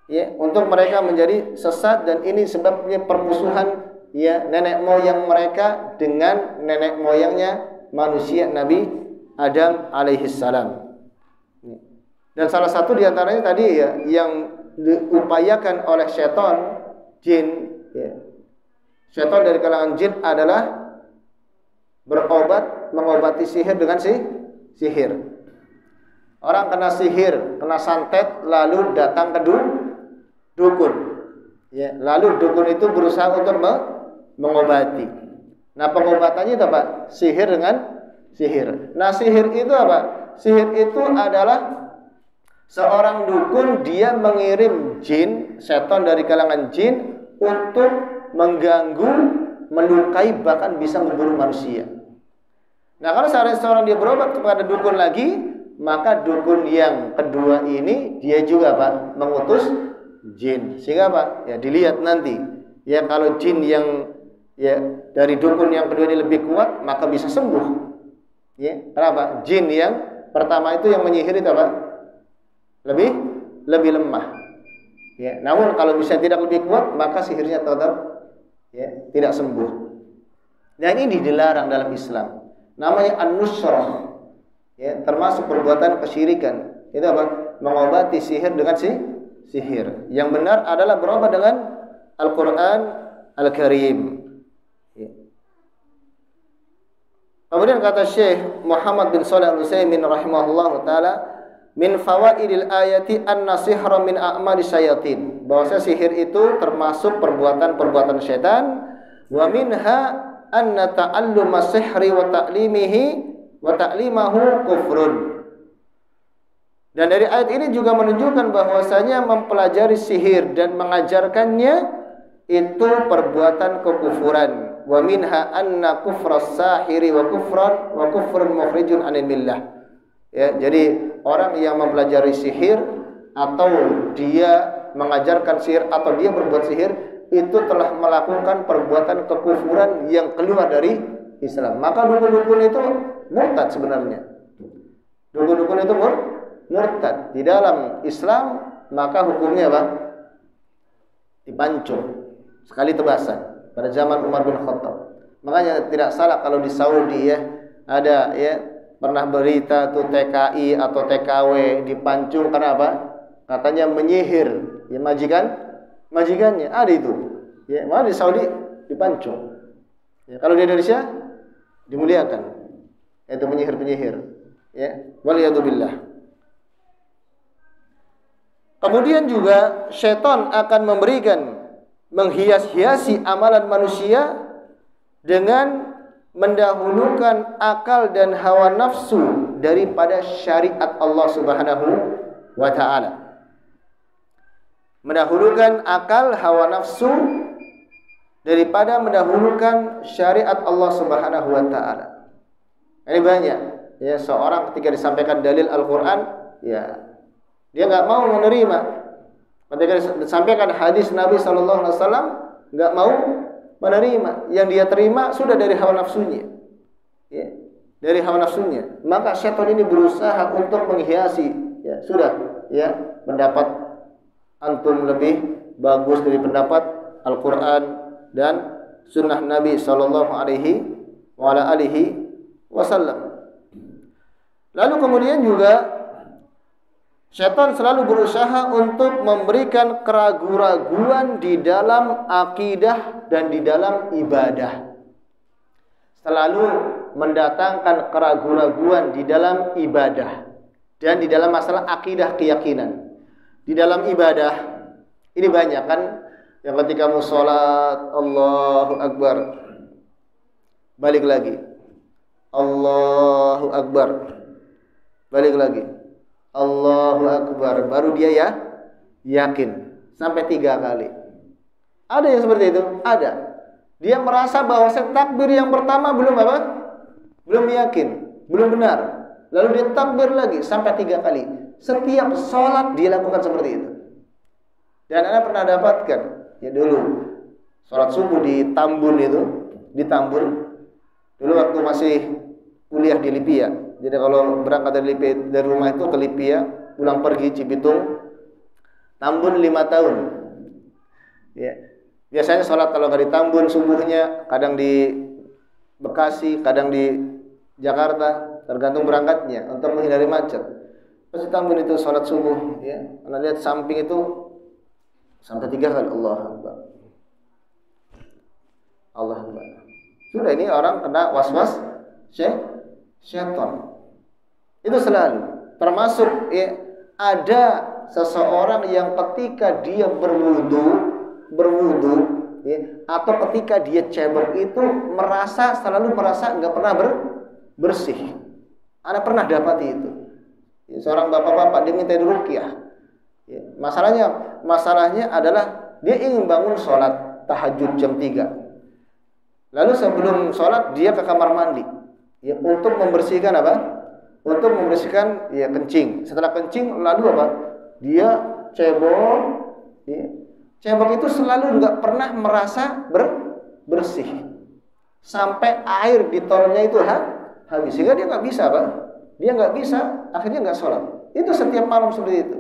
ya, untuk mereka menjadi sesat. Dan ini sebabnya permusuhan, ya, nenek moyang mereka dengan nenek moyangnya manusia Nabi Adam alaihissalam. Dan salah satu diantaranya tadi, ya, yang diupayakan oleh syaitan, jin, ya, syaitan dari kalangan jin adalah mengobati sihir dengan sihir. Orang kena sihir, kena santet, lalu datang ke dukun, ya, lalu dukun itu berusaha untuk mengobati. Nah, pengobatannya itu apa? Sihir dengan sihir. Nah, sihir itu apa? Sihir itu adalah seorang dukun, dia mengirim jin, setan dari kalangan jin, untuk mengganggu, melukai, bahkan bisa membunuh manusia. Nah, kalau seorang dia berobat kepada dukun lagi, maka dukun yang kedua ini dia juga apa? Mengutus jin. Sehingga apa? Ya dilihat nanti. Ya kalau jin yang ya dari dukun yang kedua ini lebih kuat, maka bisa sembuh. Ya, kenapa? Jin yang pertama itu yang menyihir itu apa? Lebih lemah. Ya, namun kalau bisa tidak lebih kuat, maka sihirnya tetap ya tidak sembuh. Dan ini dilarang dalam Islam. Namanya an-nusyrah. Ya, termasuk perbuatan kesyirikan. Itu apa? Mengobati sihir dengan sihir. Yang benar adalah berobat dengan Al-Qur'an Al-Karim. Ya. Kemudian kata Syekh Muhammad bin Shalih Al-Utsaimin rahimahullahu taala, min fawaidil ayati an-nasihra min a'mali syayatin. Bahwasanya sihir itu termasuk perbuatan-perbuatan syaitan. Wa minha anna ta'alluma sihri wa ta'limihi wa ta'limahu kufrun. Dan dari ayat ini juga menunjukkan bahwasanya mempelajari sihir dan mengajarkannya itu perbuatan kekufuran. Wa minha anna kufras sahiri wa kufrun mukhrijun anil millah. Ya, jadi orang yang mempelajari sihir atau dia mengajarkan sihir atau dia berbuat sihir itu telah melakukan perbuatan kekufuran yang keluar dari Islam. Maka dukun-dukun itu murtad sebenarnya. Dukun-dukun itu murtad. Di dalam Islam maka hukumnya apa? Dipancung sekali tebasan pada zaman Umar bin Khattab. Makanya tidak salah kalau di Saudi ya ada ya pernah berita tuh TKI atau TKW dipancung karena apa? Katanya menyihir ya majikannya ada itu. Ya, malah di Saudi dipancung. Ya, kalau di Indonesia dimuliakan. Itu penyihir-penyihir. Ya, waliyadzubillah. Kemudian juga syaitan akan menghias-hiasi amalan manusia dengan mendahulukan akal dan hawa nafsu daripada syariat Allah Subhanahu wa taala. Mendahulukan akal, hawa nafsu daripada mendahulukan syariat Allah Subhanahu wa taala. Ini banyak. Ya, seorang ketika disampaikan dalil Al-Qur'an, ya dia enggak mau menerima. Ketika disampaikan hadis Nabi sallallahu alaihi wasallam, enggak mau menerima. Yang dia terima sudah dari hawa nafsunya. Ya, dari hawa nafsunya. Maka syaitan ini berusaha untuk menghiasi, ya, sudah, ya, pendapat antum lebih bagus dari pendapat Al-Qur'an dan sunnah Nabi sallallahu alaihi wasallam. Lalu kemudian juga syaitan selalu berusaha untuk memberikan keraguan-raguan di dalam akidah dan di dalam ibadah. Selalu mendatangkan keraguan-raguan di dalam ibadah dan di dalam masalah akidah keyakinan. Di dalam ibadah ini banyak kan yang ketika mau sholat Allahu Akbar balik lagi Allahu Akbar balik lagi Allahu Akbar baru dia ya yakin sampai 3 kali. Ada yang seperti itu? Ada. Dia merasa bahwa takbir yang pertama belum apa? Belum yakin, belum benar. Lalu dia takbir lagi sampai 3 kali. Setiap sholat dia lakukan seperti itu. Dan Anda pernah dapatkan ya dulu sholat subuh di Tambun itu, di Tambun. Dulu waktu masih kuliah di Lipia. Jadi kalau berangkat dari rumah itu ke Lipia, pulang pergi Cibitung, Tambun 5 tahun. Ya. Biasanya sholat kalau nggak di Tambun subuhnya, kadang di Bekasi, kadang di Jakarta, tergantung berangkatnya untuk menghindari macet. Pas di Tambun itu sholat subuh, ya, Anda lihat samping itu sampai 3 kali Allahu Akbar. Allahu Akbar. Sudah ini orang kena was-was syaitan. Itu selalu termasuk ya, ada seseorang yang ketika dia berwudu ya, atau ketika dia cebok itu selalu merasa enggak pernah bersih. Anda pernah dapati itu. Ya, seorang bapak-bapak dia minta diruqyah. Ya, masalahnya adalah dia ingin bangun sholat, tahajud jam 3. Lalu sebelum sholat dia ke kamar mandi, ya, untuk membersihkan apa? Untuk membersihkan ya kencing. Setelah kencing lalu apa? Dia cebok. Ya. Cebok itu selalu nggak pernah merasa bersih sampai air di tolnya itu habis, sehingga dia nggak bisa, Pak. Dia nggak bisa, akhirnya nggak sholat. Itu setiap malam seperti itu.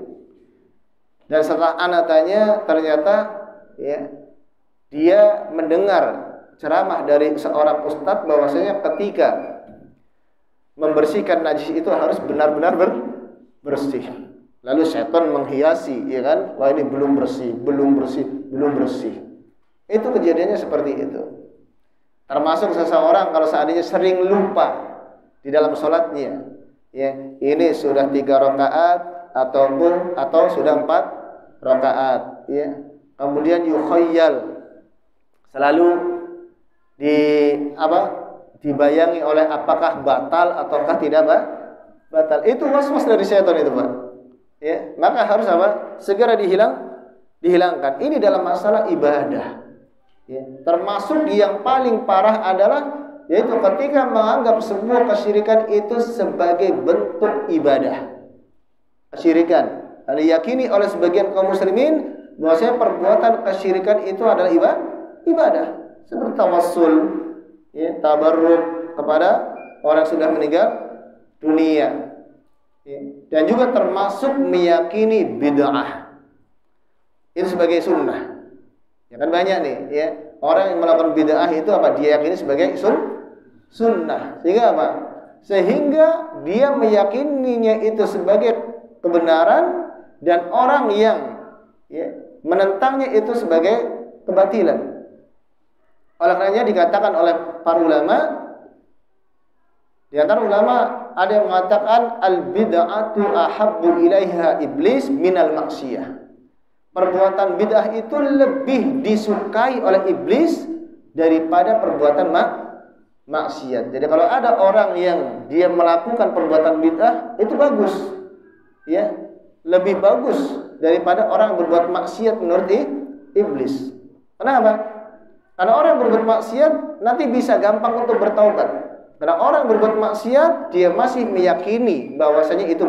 Dan setelah anak tanya, ternyata ya dia mendengar ceramah dari seorang ustadz bahwasanya ketika membersihkan najis itu harus benar-benar bersih. Lalu setan menghiasi, ya kan? Wah, ini belum bersih, belum bersih, belum bersih. Itu kejadiannya seperti itu. Termasuk seseorang kalau seandainya sering lupa di dalam sholatnya, ya, ini sudah 3 rakaat atau sudah 4 rakaat, ya. Kemudian yukhayyal, selalu dibayangi oleh apakah batal ataukah tidak batal. Itu was-was dari setan itu, Pak. Ya, maka harus apa? Segera dihilangkan. Ini dalam masalah ibadah. Ya, termasuk yang paling parah adalah yaitu ketika menganggap semua kesyirikan itu sebagai bentuk ibadah. Kesyirikan diyakini oleh sebagian kaum muslimin bahwasanya perbuatan kesyirikan itu adalah ibadah. Seperti tawassul, ya, tabarruk kepada orang yang sudah meninggal dunia. Ya, dan juga termasuk meyakini bid'ah itu sebagai sunnah. Ya kan banyak nih, ya, orang yang melakukan bid'ah itu apa? Dia yakini sebagai sunnah. Sehingga apa? Sehingga dia meyakininya itu sebagai kebenaran dan orang yang ya, menentangnya itu sebagai kebatilan. Oleh karenanya dikatakan oleh para ulama, di antara ulama ada yang mengatakan al-bid'atu ahabbu ilaiha iblis minal maksiyah. Perbuatan bid'ah itu lebih disukai oleh iblis daripada perbuatan maksiat. Jadi kalau ada orang yang dia melakukan perbuatan bid'ah itu bagus, ya, lebih bagus daripada orang yang berbuat maksiat menurut iblis. Kenapa? Karena orang yang berbuat maksiat nanti bisa gampang untuk bertaubat. Karena orang berbuat maksiat dia masih meyakini bahwasanya itu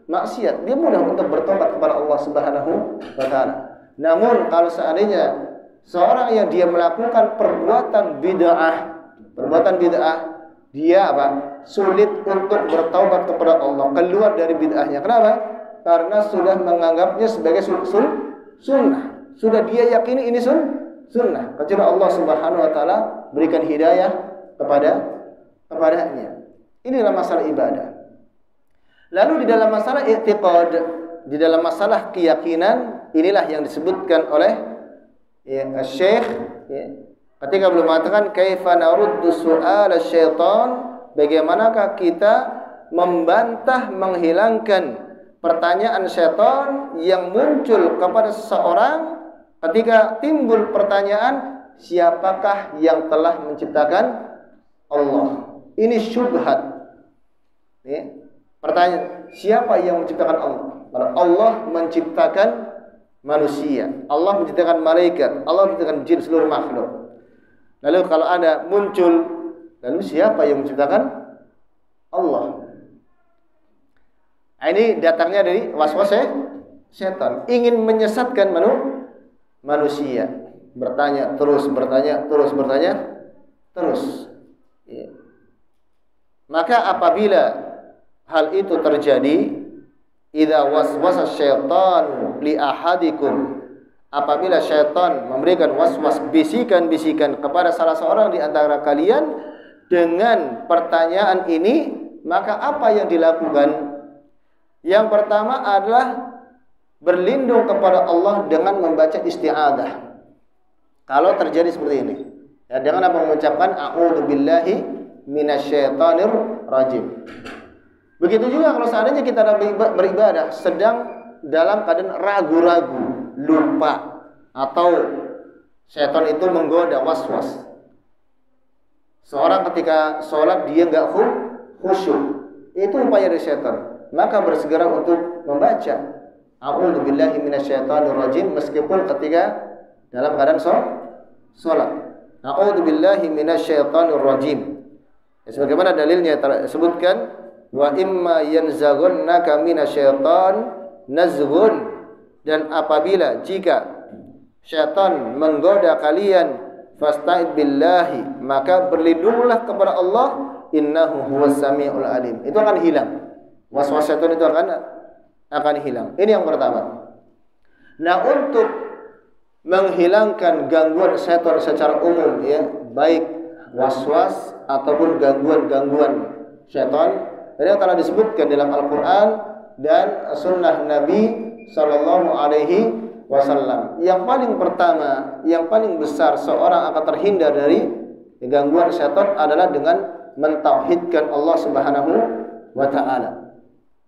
maksiat, dia mudah untuk bertobat kepada Allah Subhanahu wa taala. Namun kalau seandainya seorang yang dia melakukan perbuatan bid'ah, dia apa? Sulit untuk bertaubat kepada Allah, keluar dari bid'ahnya. Kenapa? Karena sudah menganggapnya sebagai sunnah. Sudah dia yakini ini sunnah. Kecuali Allah Subhanahu wa taala berikan hidayah kepadanya. Ini adalah masalah ibadah. Lalu di dalam masalah i'tiqad, di dalam masalah keyakinan, inilah yang disebutkan oleh ya, Syekh ya, ketika beliau mengatakan kaifa naruddu su'al syaitan, bagaimanakah kita membantah menghilangkan pertanyaan syaitan yang muncul kepada seseorang ketika timbul pertanyaan siapakah yang telah menciptakan Allah. Ini syubhat. Ya. Pertanyaan, siapa yang menciptakan Allah? Kalau Allah menciptakan manusia, Allah menciptakan malaikat, Allah menciptakan jin, seluruh makhluk. Lalu kalau ada muncul, lalu siapa yang menciptakan Allah? Ini datangnya dari waswas setan, ingin menyesatkan manusia. Bertanya terus. Ya. Maka apabila hal itu terjadi, idza waswasa syaitanu li ahadikum, apabila syaitan memberikan waswas, bisikan-bisikan kepada salah seorang di antara kalian dengan pertanyaan ini, maka apa yang dilakukan? Yang pertama adalah berlindung kepada Allah dengan membaca isti'adzah. Kalau terjadi seperti ini, ya, dengan apa? Mengucapkan a'udzubillahi minasyaitonir rajim. Begitu juga kalau seandainya kita beribadah sedang dalam keadaan ragu-ragu, lupa, atau setan itu menggoda, waswas. Seorang ketika sholat dia nggak khusyuk, itu upaya dari setan. Maka bersegera untuk membaca a'udzubillahi minasyaitonir rajim meskipun ketika dalam keadaan salat. A'udzubillahi minasyaitonir rajim. Sebagaimana dalilnya tersebutkan, wa imma yanzaghannaka minasyaiton nazghun, dan apabila jika syaitan menggoda kalian, fasta'id billahi, maka berlindunglah kepada Allah, innahu huwas samiul alim. Itu akan hilang. Was-was syaitan itu akan hilang. Ini yang pertama. Nah, untuk menghilangkan gangguan syaitan secara umum, ya, baik was-was ataupun gangguan-gangguan syaitan, ini telah disebutkan dalam Al-Quran dan Sunnah Nabi Sallallahu Alaihi Wasallam. Yang paling pertama, yang paling besar seorang akan terhindar dari gangguan syaitan adalah dengan mentauhidkan Allah Subhanahu wa Ta'ala.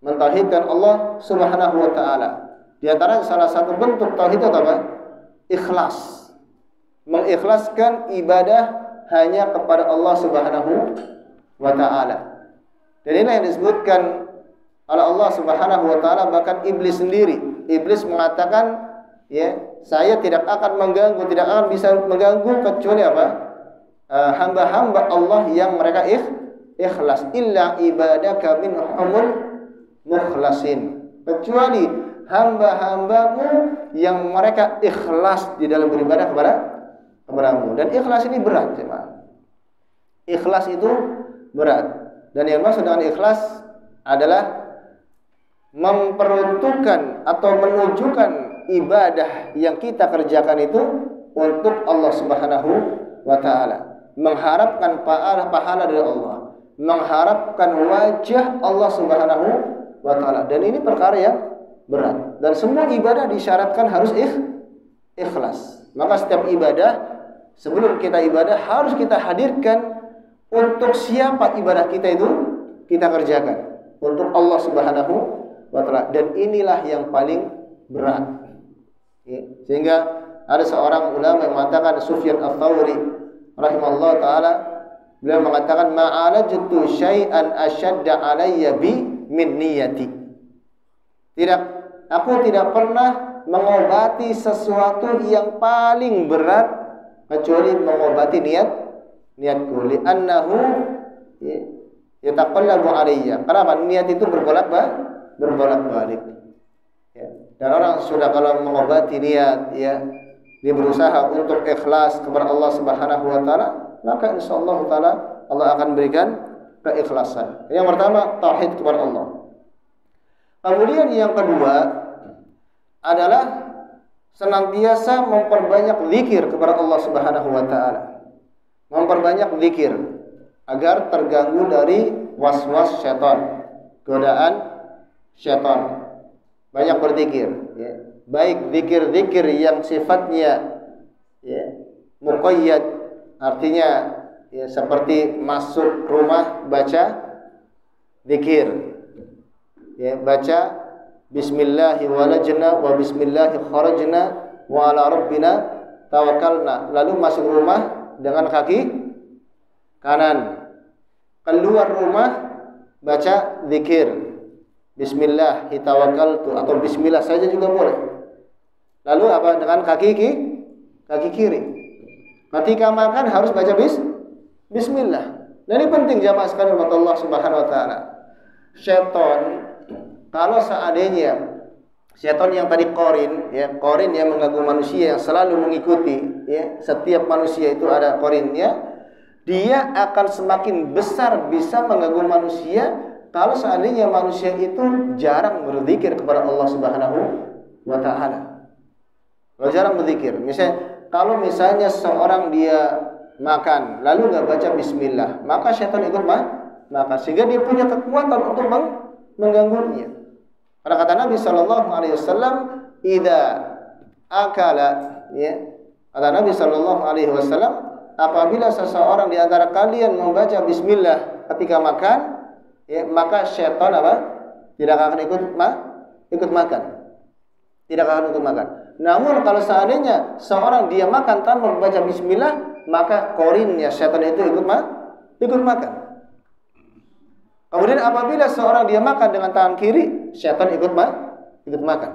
Mentauhidkan Allah Subhanahu wa Ta'ala. Di antara salah satu bentuk tauhid itu apa? Ikhlas. Mengikhlaskan ibadah hanya kepada Allah Subhanahu wa Ta'ala. Dan inilah yang disebutkan oleh Allah Subhanahu wa Ta'ala. Bahkan iblis sendiri, iblis mengatakan, ya, saya tidak akan mengganggu, tidak akan bisa mengganggu kecuali apa? Hamba-hamba Allah yang mereka ikhlas. Illa ibadaka minhumul mukhlasin, kecuali hamba-hambamu yang mereka ikhlas di dalam beribadah kepadamu. Dan ikhlas ini berat, jemaah. Ikhlas itu berat. Dan yang maksud dengan ikhlas adalah memperuntukkan atau menunjukkan ibadah yang kita kerjakan itu untuk Allah Subhanahu wa Ta'ala, mengharapkan pahala dari Allah, mengharapkan wajah Allah Subhanahu wa Ta'ala. Dan ini perkara yang berat, dan semua ibadah disyaratkan harus ikhlas. Maka setiap ibadah, sebelum kita ibadah, harus kita hadirkan untuk siapa ibadah kita itu kita kerjakan, untuk Allah Subhanahu wa Ta'ala. Dan inilah yang paling berat, ya. Sehingga ada seorang ulama yang mengatakan, Sufyan Ats-Tsauri rahimahullah ta'ala, beliau mengatakan, ma'alajtu syai'an asyadda alayya bi min niyati. Aku tidak pernah mengobati sesuatu yang paling berat kecuali mengobati niatku, li'annahu yataqallabu alayya. Kenapa? Niat itu berbolak-balik. Ya. Dan orang sudah kalau mengobati niat, ya, dia berusaha untuk ikhlas kepada Allah Subhanahu wa Ta'ala, maka insyaallah taala Allah akan berikan keikhlasan. Yang pertama, tauhid kepada Allah. Kemudian yang kedua adalah senantiasa memperbanyak zikir kepada Allah Subhanahu wa Ta'ala. Memperbanyak zikir agar terganggu dari was-was syaitan, godaan syaitan. Banyak berzikir, ya. Baik zikir-zikir yang sifatnya, ya, muqayyad, artinya, ya, seperti masuk rumah baca zikir, ya, baca bismillahi walajna wa bismillahi kharajna wa ala rabbina tawakkalna, lalu masuk rumah dengan kaki kanan, keluar rumah baca zikir bismillah tawakkaltu, atau bismillah saja juga boleh. Lalu apa dengan kaki kiri. Ketika makan harus baca bismillah. Nah, ini penting jamaah sekalian Allah Subhanahu wa Ta'ala. Syaitan, kalau seandainya syaitan yang tadi qarin yang mengganggu manusia, yang selalu mengikuti, ya, setiap manusia itu ada qarinnya, dia akan semakin besar bisa mengganggu manusia kalau seandainya manusia itu jarang berzikir kepada Allah Subhanahu wa Ta'ala. Kalau jarang berzikir, kalau misalnya seorang dia makan lalu nggak baca bismillah, maka syaitan ikut makan, sehingga dia punya kekuatan untuk mengganggunya. Karena kata Nabi Sallallahu Alaihi Wasallam, "Idza akala," ya, kata Nabi Sallallahu Alaihi Wasallam, apabila seseorang di antara kalian membaca bismillah ketika makan, ya, maka syaitan apa? Tidak akan ikut makan. Tidak akan ikut makan. Namun kalau seandainya seorang dia makan tanpa membaca bismillah, maka korinnya syaitan itu ikut makan. Kemudian apabila seorang dia makan dengan tangan kiri, syaitan ikut makan.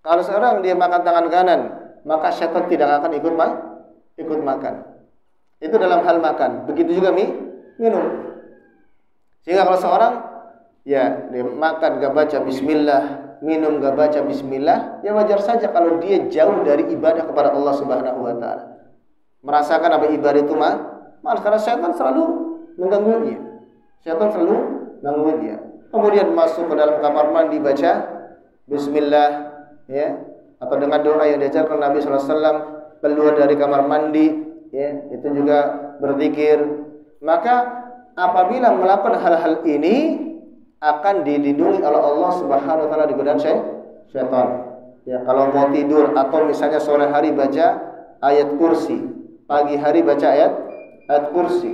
Kalau seorang dia makan tangan kanan, maka syaitan tidak akan ikut makan. Itu dalam hal makan. Begitu juga minum. Sehingga kalau seorang ya dia makan gak baca bismillah, minum gak baca bismillah, ya wajar saja kalau dia jauh dari ibadah kepada Allah Subhanahu wa taala. Merasakan apa ibadah itu malas karena setan selalu mengganggu dia. Setan selalu mengganggu dia. Kemudian masuk ke dalam kamar mandi baca bismillah ya, atau dengan doa yang diajarkan Nabi sallallahu alaihi wasallam, keluar dari kamar mandi ya, itu juga berzikir. Maka apabila melakukan hal-hal ini akan dilindungi oleh Allah Subhanahu wa taala dari godaan syaitan. Ya, kalau mau tidur atau misalnya sore hari baca ayat kursi, pagi hari baca ayat kursi.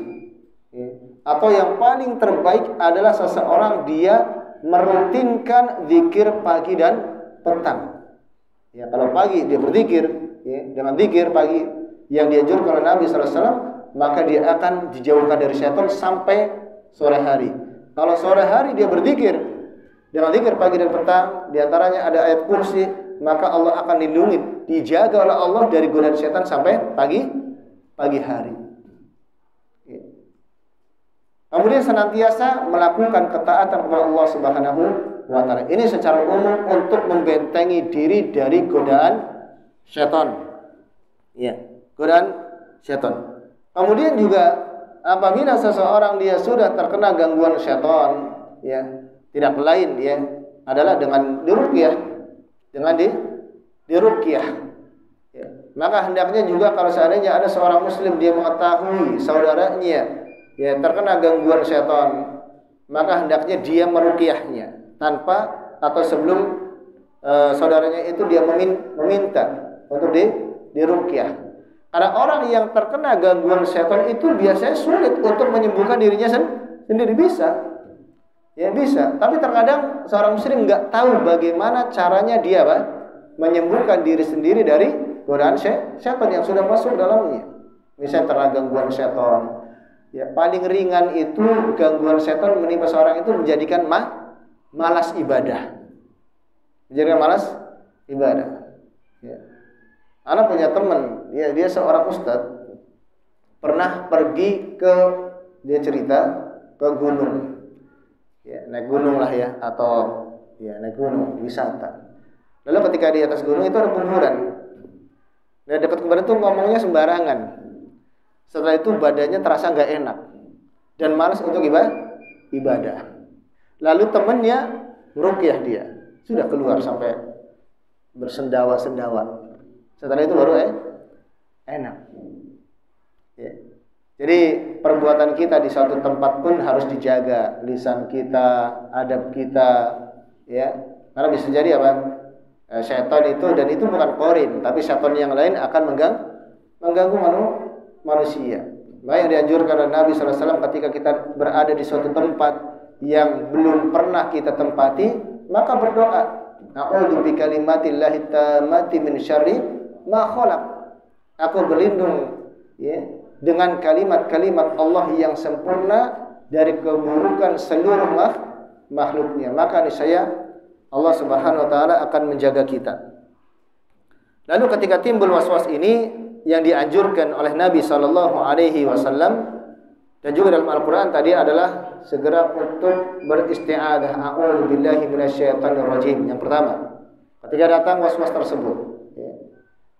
Ya. Atau yang paling terbaik adalah seseorang dia merutinkan zikir pagi dan petang. Ya, kalau pagi dia berzikir, ya, dengan zikir pagi yang dianjurkan oleh Nabi sallallahu alaihi wasallam, maka dia akan dijauhkan dari syaitan sampai sore hari. Kalau sore hari dia berzikir dengan zikir pagi dan petang, di antaranya ada ayat kursi, maka Allah akan lindungi, dijaga oleh Allah dari godaan syaitan sampai pagi hari. Kemudian senantiasa melakukan ketaatan kepada Allah Subhanahu wa taala. Ini secara umum untuk membentengi diri dari godaan syaitan. Ya, godaan syaitan. Kemudian juga apabila seseorang dia sudah terkena gangguan syaitan, ya, tidak lain ya adalah dengan diruqyah, dengan diruqyah. Ya. Maka hendaknya juga kalau seandainya ada seorang muslim dia mengetahui saudaranya ya terkena gangguan syaitan, maka hendaknya dia meruqyahnya tanpa atau sebelum saudaranya itu dia meminta untuk diruqyah. Karena orang yang terkena gangguan syaitan itu biasanya sulit untuk menyembuhkan dirinya sendiri. Bisa, ya bisa. Tapi terkadang seorang muslim nggak tahu bagaimana caranya dia menyembuhkan diri sendiri dari godaan syaitan yang sudah masuk dalamnya. Misalnya terkena gangguan syaitan, ya paling ringan itu gangguan syaitan menimpa seorang itu menjadikan malas ibadah, menjadikan malas ibadah. Ya. Anak punya teman, ya dia seorang ustadz, pernah pergi dia cerita ke gunung, ya naik gunung lah ya, atau ya naik gunung wisata. Lalu ketika di atas gunung itu ada kuburan, dan dekat kuburan itu ngomongnya sembarangan. Setelah itu badannya terasa nggak enak dan malas untuk ibadah. Lalu temannya meruqyah dia, sudah keluar sampai bersendawa-sendawa. Setelah itu baru enak. Ya. Jadi perbuatan kita di suatu tempat pun harus dijaga, lisan kita, adab kita, ya. Karena bisa jadi syaitan itu, dan itu bukan qarin, tapi syaitan yang lain akan mengganggu manusia. Maka yang dianjurkan oleh Nabi sallallahu alaihi wasallam ketika kita berada di suatu tempat yang belum pernah kita tempati, maka berdoa, a'udzu bikalimatillahi tammati min syarri ma khalaq. Aku berlindung ya dengan kalimat-kalimat Allah yang sempurna dari keburukan seluruh makhluknya. Maka niscaya Allah Subhanahu wa taala akan menjaga kita. Lalu ketika timbul waswas ini yang dianjurkan oleh Nabi sallallahu alaihi wasallam dan juga dalam Al-Qur'an tadi adalah segera untuk beristi'adzah, a'udzu billahi minasyaitonir rajim. Yang pertama, ketika datang waswas tersebut.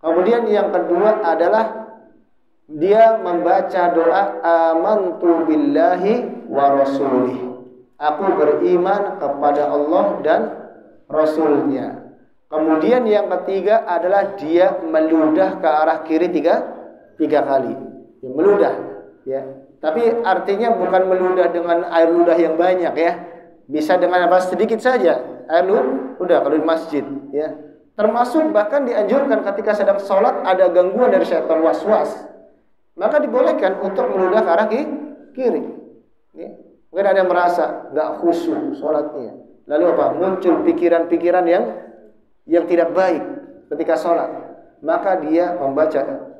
Kemudian yang kedua adalah dia membaca doa amantu billahi wa rasulih. Aku beriman kepada Allah dan Rasulnya. Kemudian yang ketiga adalah dia meludah ke arah kiri tiga kali. Ya, meludah, ya. Tapi artinya bukan meludah dengan air ludah yang banyak ya. Bisa dengan sedikit saja air ludah kalau di masjid, ya. Termasuk bahkan dianjurkan ketika sedang sholat ada gangguan dari syaitan waswas, maka dibolehkan untuk meludah ke arah kiri. Ya. Mungkin ada yang merasa nggak khusyuk sholatnya, lalu muncul pikiran-pikiran yang tidak baik ketika sholat, maka dia membaca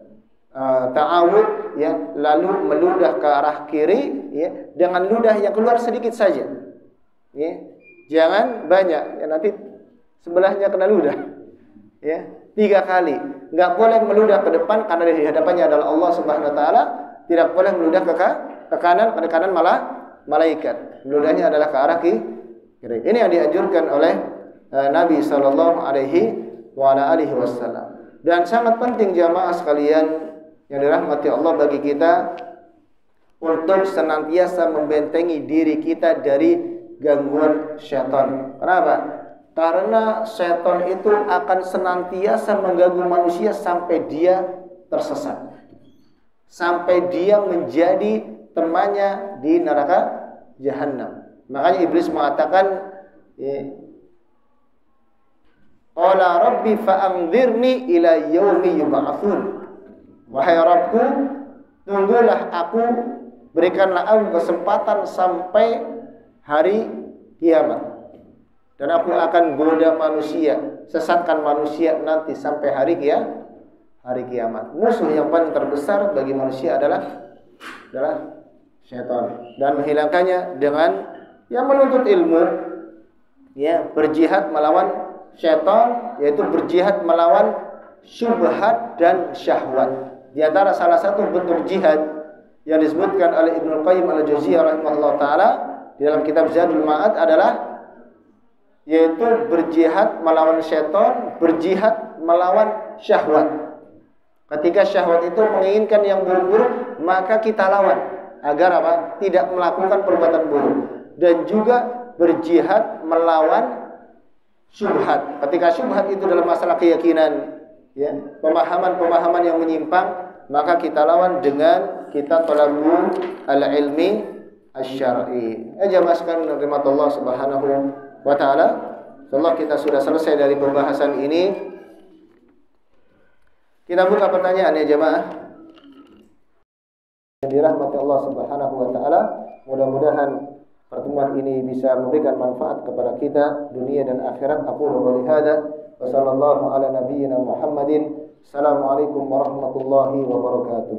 ta'awudz, ya, lalu meludah ke arah kiri, ya, dengan ludah yang keluar sedikit saja, ya. Jangan banyak, ya, nanti sebelahnya kena ludah. Ya, 3 kali. Enggak boleh meludah ke depan karena di hadapannya adalah Allah Subhanahu wa taala, tidak boleh meludah ke kanan, ke kanan malah malaikat. Meludahnya adalah ke arah kiri. Ini yang dianjurkan oleh Nabi sallallahu alaihi wasallam. Dan sangat penting jamaah sekalian yang dirahmati Allah bagi kita untuk senantiasa membentengi diri kita dari gangguan syaitan. Kenapa? Karena syaitan itu akan senantiasa mengganggu manusia sampai dia tersesat, sampai dia menjadi temannya di neraka Jahannam. Makanya iblis mengatakan, qala rabbi fa'anzirni ila yaumi yub'atsun. Wahai Rabbku, tunggulah aku, berikanlah aku kesempatan sampai hari kiamat. Dan aku akan goda manusia, sesatkan manusia nanti sampai hari kiamat. Musuh yang paling terbesar bagi manusia adalah syaitan. Dan menghilangkannya dengan yang menuntut ilmu, berjihad melawan syaitan, yaitu berjihad melawan syubhat dan syahwat. Di antara salah satu bentuk jihad yang disebutkan oleh Ibnu Qayyim al-Jauziyah rahimahullah taala di dalam kitab Zadul Ma'ad adalah yaitu berjihad melawan syaitan, berjihad melawan syahwat. Ketika syahwat itu menginginkan yang buruk-buruk, maka kita lawan agar apa? Tidak melakukan perbuatan buruk. Dan juga berjihad melawan syubhat. Ketika syubhat itu dalam masalah keyakinan, pemahaman-pemahaman yang menyimpang, maka kita lawan dengan kita talabul al-ilmi asy-syar'i. Jamaah sekalian rahmatullah subhanahu wa ta'ala, insyaallah kita sudah selesai dari pembahasan ini. Kita buka pertanyaan ya jamaah. Dirahmati Allah subhanahu wa ta'ala, mudah-mudahan pertemuan ini bisa memberikan manfaat kepada kita dunia dan akhirat. Aku qouli hadza wa sallallahu ala nabiyyina Muhammadin. Assalamualaikum warahmatullahi wabarakatuh.